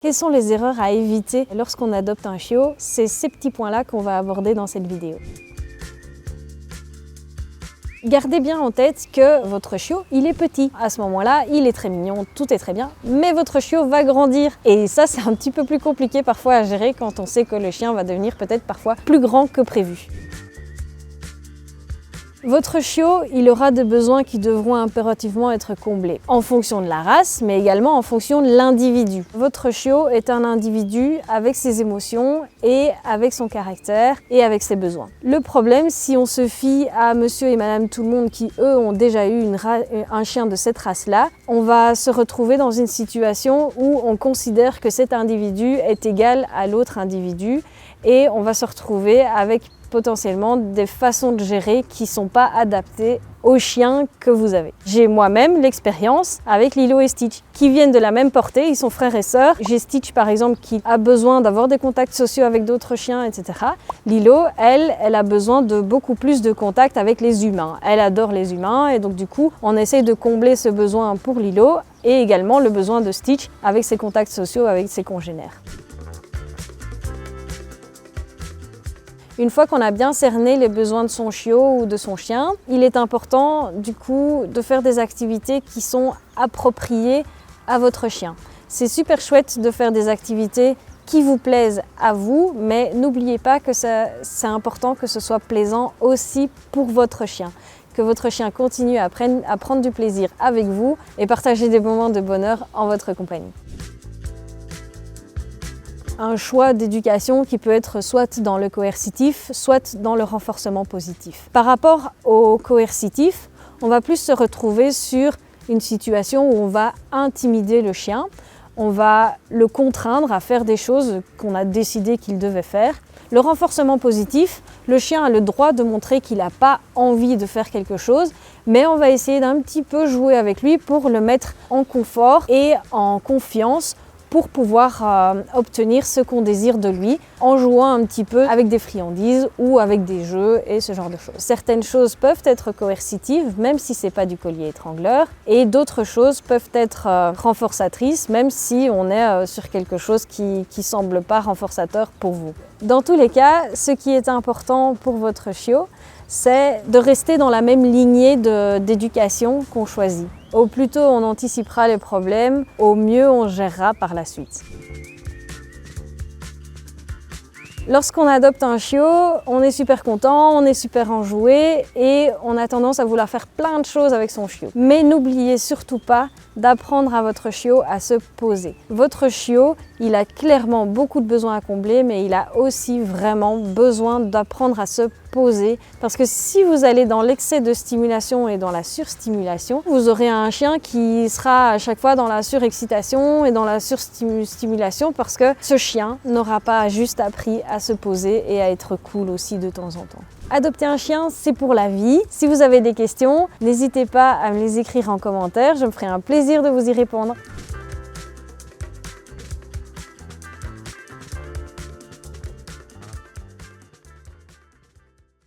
Quelles sont les erreurs à éviter lorsqu'on adopte un chiot? C'est ces petits points-là qu'on va aborder dans cette vidéo. Gardez bien en tête que votre chiot, il est petit. À ce moment-là, il est très mignon, tout est très bien, mais votre chiot va grandir. Et ça, c'est un petit peu plus compliqué parfois à gérer quand on sait que le chien va devenir peut-être parfois plus grand que prévu. Votre chiot, il aura des besoins qui devront impérativement être comblés, en fonction de la race, mais également en fonction de l'individu. Votre chiot est un individu avec ses émotions et avec son caractère et avec ses besoins. Le problème, si on se fie à monsieur et madame tout le monde qui, eux, ont déjà eu un chien de cette race-là, on va se retrouver dans une situation où on considère que cet individu est égal à l'autre individu et on va se retrouver avec potentiellement des façons de gérer qui ne sont pas adaptées au chien que vous avez. J'ai moi-même l'expérience avec Lilo et Stitch, qui viennent de la même portée, ils sont frères et sœurs. J'ai Stitch par exemple qui a besoin d'avoir des contacts sociaux avec d'autres chiens, etc. Lilo, elle a besoin de beaucoup plus de contacts avec les humains. Elle adore les humains et donc du coup, on essaye de combler ce besoin pour Lilo et également le besoin de Stitch avec ses contacts sociaux avec ses congénères. Une fois qu'on a bien cerné les besoins de son chiot ou de son chien, il est important du coup de faire des activités qui sont appropriées à votre chien. C'est super chouette de faire des activités qui vous plaisent à vous, mais n'oubliez pas que c'est important que ce soit plaisant aussi pour votre chien. Que votre chien continue à prendre du plaisir avec vous et partager des moments de bonheur en votre compagnie. Un choix d'éducation qui peut être soit dans le coercitif, soit dans le renforcement positif. Par rapport au coercitif, on va plus se retrouver sur une situation où on va intimider le chien, on va le contraindre à faire des choses qu'on a décidé qu'il devait faire. Le renforcement positif, le chien a le droit de montrer qu'il n'a pas envie de faire quelque chose, mais on va essayer d'un petit peu jouer avec lui pour le mettre en confort et en confiance pour pouvoir obtenir ce qu'on désire de lui en jouant un petit peu avec des friandises ou avec des jeux et ce genre de choses. Certaines choses peuvent être coercitives, même si ce n'est pas du collier étrangleur, et d'autres choses peuvent être renforçatrices, même si on est sur quelque chose qui ne semble pas renforçateur pour vous. Dans tous les cas, ce qui est important pour votre chiot, c'est de rester dans la même lignée d'éducation qu'on choisit. Au plus tôt on anticipera les problèmes, au mieux on gérera par la suite. Lorsqu'on adopte un chiot, on est super content, on est super enjoué et on a tendance à vouloir faire plein de choses avec son chiot. Mais n'oubliez surtout pas d'apprendre à votre chiot à se poser. Votre chiot, il a clairement beaucoup de besoins à combler, mais il a aussi vraiment besoin d'apprendre à se poser. Parce que si vous allez dans l'excès de stimulation et dans la surstimulation, vous aurez un chien qui sera à chaque fois dans la surexcitation et dans la surstimulation parce que ce chien n'aura pas juste appris à se poser et à être cool aussi de temps en temps. Adopter un chien, c'est pour la vie. Si vous avez des questions, n'hésitez pas à me les écrire en commentaire, je me ferai un plaisir de vous y répondre.